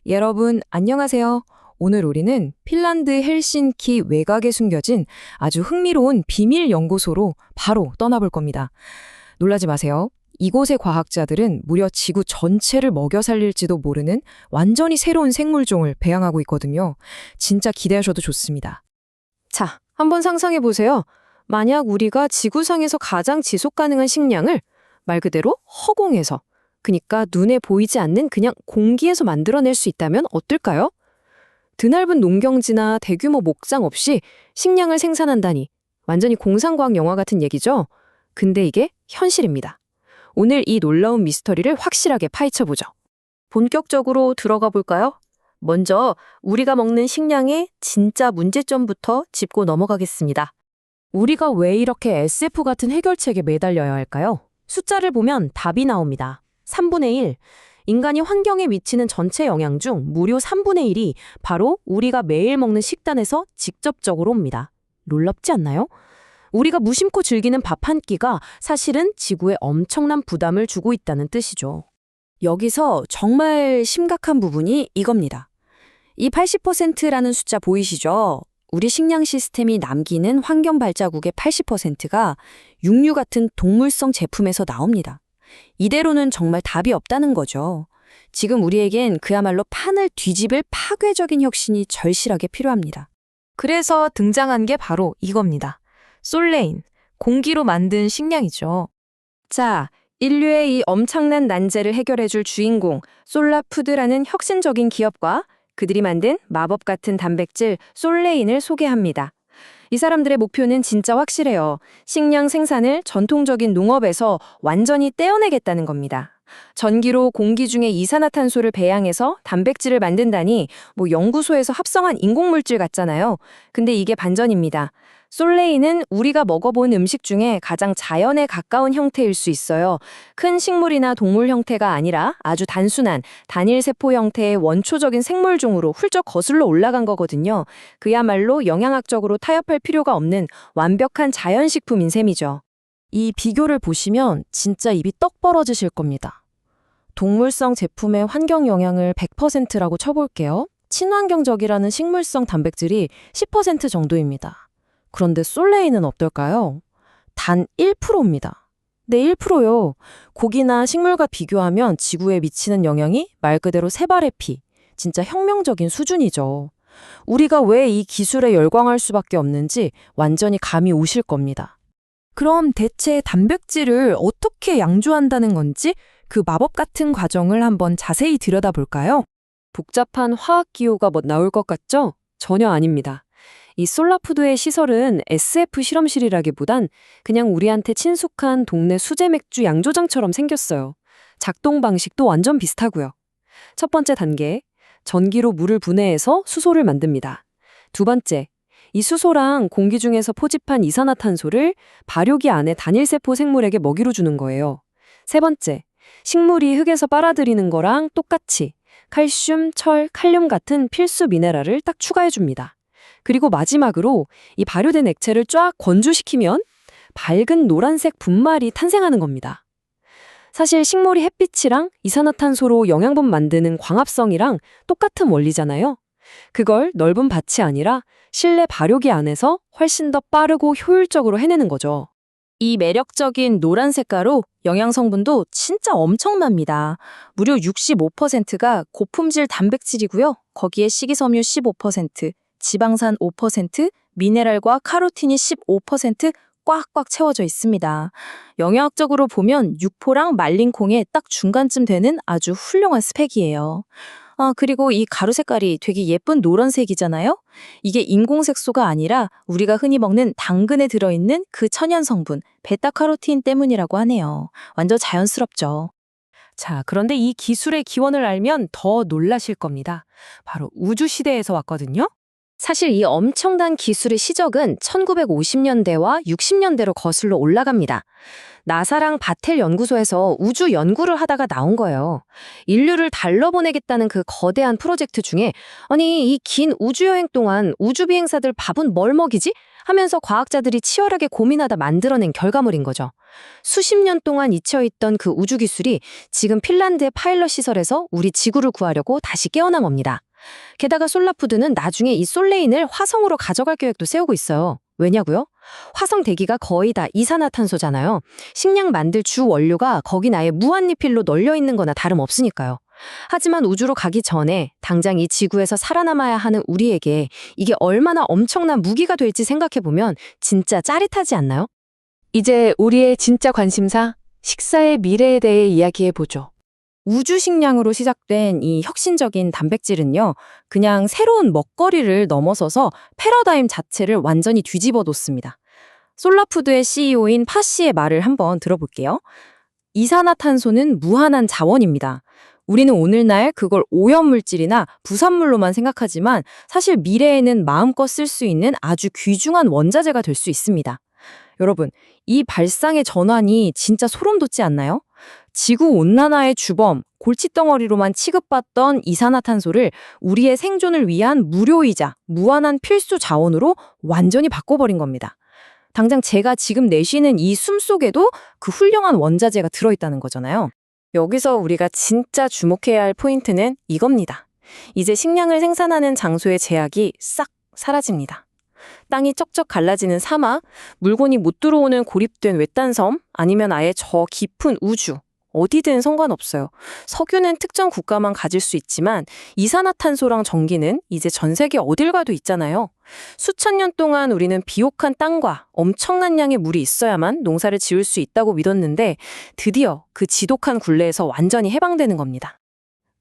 여러분, 안녕하세요. 오늘 우리는 핀란드 헬싱키 외곽에 숨겨진 아주 흥미로운 비밀 연구소로 바로 떠나볼 겁니다. 놀라지 마세요. 이곳의 과학자들은 무려 지구 전체를 먹여 살릴지도 모르는 완전히 새로운 생물종을 배양하고 있거든요. 진짜 기대하셔도 좋습니다. 자, 한번 상상해 보세요. 만약 우리가 지구상에서 가장 지속 가능한 식량을 말 그대로 허공에서, 그러니까 눈에 보이지 않는 그냥 공기에서 만들어낼 수 있다면 어떨까요? 드넓은 농경지나 대규모 목장 없이 식량을 생산한다니 완전히 공상과학 영화 같은 얘기죠? 근데 이게 현실입니다. 오늘 이 놀라운 미스터리를 확실하게 파헤쳐보죠. 본격적으로 들어가 볼까요? 먼저 우리가 먹는 식량의 진짜 문제점부터 짚고 넘어가겠습니다. 우리가 왜 이렇게 SF 같은 해결책에 매달려야 할까요? 숫자를 보면 답이 나옵니다. 3분의 1. 인간이 환경에 미치는 전체 영향 중 무려 3분의 1이 바로 우리가 매일 먹는 식단에서 직접적으로 옵니다. 놀랍지 않나요? 우리가 무심코 즐기는 밥 한 끼가 사실은 지구에 엄청난 부담을 주고 있다는 뜻이죠. 여기서 정말 심각한 부분이 이겁니다. 이 80%라는 숫자 보이시죠? 우리 식량 시스템이 남기는 환경 발자국의 80%가 육류 같은 동물성 제품에서 나옵니다. 이대로는 정말 답이 없다는 거죠. 지금 우리에겐 그야말로 판을 뒤집을 파괴적인 혁신이 절실하게 필요합니다. 그래서 등장한 게 바로 이겁니다. 솔레인, 공기로 만든 식량이죠. 자, 인류의 이 엄청난 난제를 해결해줄 주인공, 솔라푸드라는 혁신적인 기업과 그들이 만든 마법 같은 단백질 솔레인을 소개합니다. 이 사람들의 목표는 진짜 확실해요. 식량 생산을 전통적인 농업에서 완전히 떼어내겠다는 겁니다. 전기로 공기 중에 이산화탄소를 배양해서 단백질을 만든다니 연구소에서 합성한 인공물질 같잖아요. 근데 이게 반전입니다. 솔레인은 우리가 먹어본 음식 중에 가장 자연에 가까운 형태일 수 있어요. 큰 식물이나 동물 형태가 아니라 아주 단순한 단일 세포 형태의 원초적인 생물종으로 훌쩍 거슬러 올라간 거거든요. 그야말로 영양학적으로 타협할 필요가 없는 완벽한 자연식품인 셈이죠. 이 비교를 보시면 진짜 입이 떡 벌어지실 겁니다. 동물성 제품의 환경 영향을 100%라고 쳐볼게요. 친환경적이라는 식물성 단백질이 10% 정도입니다. 그런데 솔레인은 어떨까요? 단 1%입니다. 네, 1%요. 고기나 식물과 비교하면 지구에 미치는 영향이 말 그대로 세 발의 피. 진짜 혁명적인 수준이죠. 우리가 왜 이 기술에 열광할 수밖에 없는지 완전히 감이 오실 겁니다. 그럼 대체 단백질을 어떻게 양조한다는 건지 그 마법 같은 과정을 한번 자세히 들여다볼까요? 복잡한 화학 기호가 나올 것 같죠? 전혀 아닙니다. 이 솔라푸드의 시설은 SF 실험실이라기보단 그냥 우리한테 친숙한 동네 수제 맥주 양조장처럼 생겼어요. 작동 방식도 완전 비슷하고요. 첫 번째 단계, 전기로 물을 분해해서 수소를 만듭니다. 두 번째, 이 수소랑 공기 중에서 포집한 이산화탄소를 발효기 안에 단일세포 생물에게 먹이로 주는 거예요. 세 번째, 식물이 흙에서 빨아들이는 거랑 똑같이 칼슘, 철, 칼륨 같은 필수 미네랄을 딱 추가해 줍니다. 그리고 마지막으로 이 발효된 액체를 쫙 건조시키면 밝은 노란색 분말이 탄생하는 겁니다. 사실 식물이 햇빛이랑 이산화탄소로 영양분 만드는 광합성이랑 똑같은 원리잖아요. 그걸 넓은 밭이 아니라 실내 발효기 안에서 훨씬 더 빠르고 효율적으로 해내는 거죠. 이 매력적인 노란 색깔로 영양 성분도 진짜 엄청납니다. 무려 65%가 고품질 단백질이고요. 거기에 식이섬유 15%, 지방산 5%, 미네랄과 카로틴이 15% 꽉꽉 채워져 있습니다. 영양학적으로 보면 육포랑 말린 콩의 딱 중간쯤 되는 아주 훌륭한 스펙이에요. 그리고 이 가루 색깔이 되게 예쁜 노란색이잖아요? 이게 인공색소가 아니라 우리가 흔히 먹는 당근에 들어있는 그 천연 성분, 베타카로틴 때문이라고 하네요. 완전 자연스럽죠. 자, 그런데 이 기술의 기원을 알면 더 놀라실 겁니다. 바로 우주시대에서 왔거든요. 사실 이 엄청난 기술의 시작은 1950년대와 60년대로 거슬러 올라갑니다. 나사랑 바텔 연구소에서 우주 연구를 하다가 나온 거예요. 인류를 달러 보내겠다는 그 거대한 프로젝트 중에 아니 이 긴 우주여행 동안 우주 비행사들 밥은 뭘 먹이지? 하면서 과학자들이 치열하게 고민하다 만들어낸 결과물인 거죠. 수십 년 동안 잊혀있던 그 우주 기술이 지금 핀란드의 파일럿 시설에서 우리 지구를 구하려고 다시 깨어난 겁니다. 게다가 솔라푸드는 나중에 이 솔레인을 화성으로 가져갈 계획도 세우고 있어요. 왜냐고요? 화성 대기가 거의 다 이산화탄소잖아요. 식량 만들 주 원료가 거긴 아예 무한리필로 널려 있는 거나 다름없으니까요. 하지만 우주로 가기 전에 당장 이 지구에서 살아남아야 하는 우리에게 이게 얼마나 엄청난 무기가 될지 생각해보면 진짜 짜릿하지 않나요? 이제 우리의 진짜 관심사, 식사의 미래에 대해 이야기해보죠. 우주 식량으로 시작된 이 혁신적인 단백질은요, 그냥 새로운 먹거리를 넘어서서 패러다임 자체를 완전히 뒤집어 놓습니다. 솔라푸드의 CEO인 파 씨의 말을 한번 들어볼게요. 이산화탄소는 무한한 자원입니다. 우리는 오늘날 그걸 오염물질이나 부산물로만 생각하지만 사실 미래에는 마음껏 쓸 수 있는 아주 귀중한 원자재가 될 수 있습니다. 여러분, 이 발상의 전환이 진짜 소름 돋지 않나요? 지구온난화의 주범, 골칫덩어리로만 취급받던 이산화탄소를 우리의 생존을 위한 무료이자 무한한 필수 자원으로 완전히 바꿔버린 겁니다. 당장 제가 지금 내쉬는 이 숨 속에도 그 훌륭한 원자재가 들어있다는 거잖아요. 여기서 우리가 진짜 주목해야 할 포인트는 이겁니다. 이제 식량을 생산하는 장소의 제약이 싹 사라집니다. 땅이 쩍쩍 갈라지는 사막, 물건이 못 들어오는 고립된 외딴 섬, 아니면 아예 저 깊은 우주, 어디든 상관없어요. 석유는 특정 국가만 가질 수 있지만 이산화탄소랑 전기는 이제 전 세계 어딜 가도 있잖아요. 수천 년 동안 우리는 비옥한 땅과 엄청난 양의 물이 있어야만 농사를 지을 수 있다고 믿었는데 드디어 그 지독한 굴레에서 완전히 해방되는 겁니다.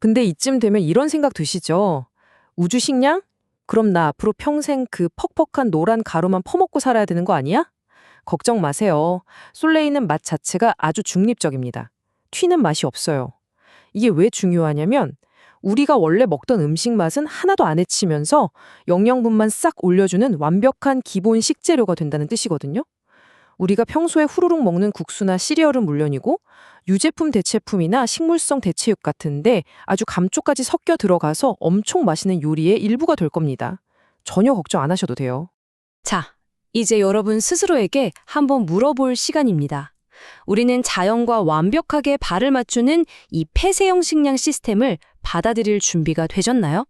근데 이쯤 되면 이런 생각 드시죠? 우주 식량? 그럼 나 앞으로 평생 그 퍽퍽한 노란 가루만 퍼먹고 살아야 되는 거 아니야? 걱정 마세요. 솔레이는 맛 자체가 아주 중립적입니다. 튀는 맛이 없어요. 이게 왜 중요하냐면 우리가 원래 먹던 음식 맛은 하나도 안 해치면서 영양분만 싹 올려주는 완벽한 기본 식재료가 된다는 뜻이거든요. 우리가 평소에 후루룩 먹는 국수나 시리얼은 물론이고 유제품 대체품이나 식물성 대체육 같은데 아주 감쪽까지 섞여 들어가서 엄청 맛있는 요리의 일부가 될 겁니다. 전혀 걱정 안 하셔도 돼요. 자, 이제 여러분 스스로에게 한번 물어볼 시간입니다. 우리는 자연과 완벽하게 발을 맞추는 이 폐쇄형 식량 시스템을 받아들일 준비가 되셨나요?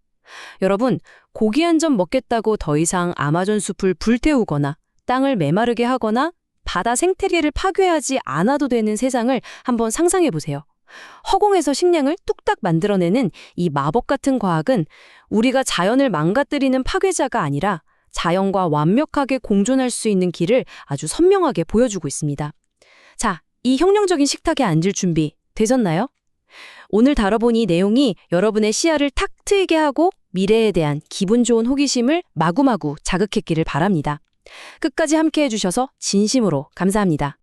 여러분, 고기 한 점 먹겠다고 더 이상 아마존 숲을 불태우거나 땅을 메마르게 하거나 바다 생태계를 파괴하지 않아도 되는 세상을 한번 상상해 보세요. 허공에서 식량을 뚝딱 만들어내는 이 마법 같은 과학은 우리가 자연을 망가뜨리는 파괴자가 아니라 자연과 완벽하게 공존할 수 있는 길을 아주 선명하게 보여주고 있습니다. 자, 이 혁명적인 식탁에 앉을 준비 되셨나요? 오늘 다뤄본 이 내용이 여러분의 시야를 탁 트이게 하고 미래에 대한 기분 좋은 호기심을 마구마구 자극했기를 바랍니다. 끝까지 함께 해주셔서 진심으로 감사합니다.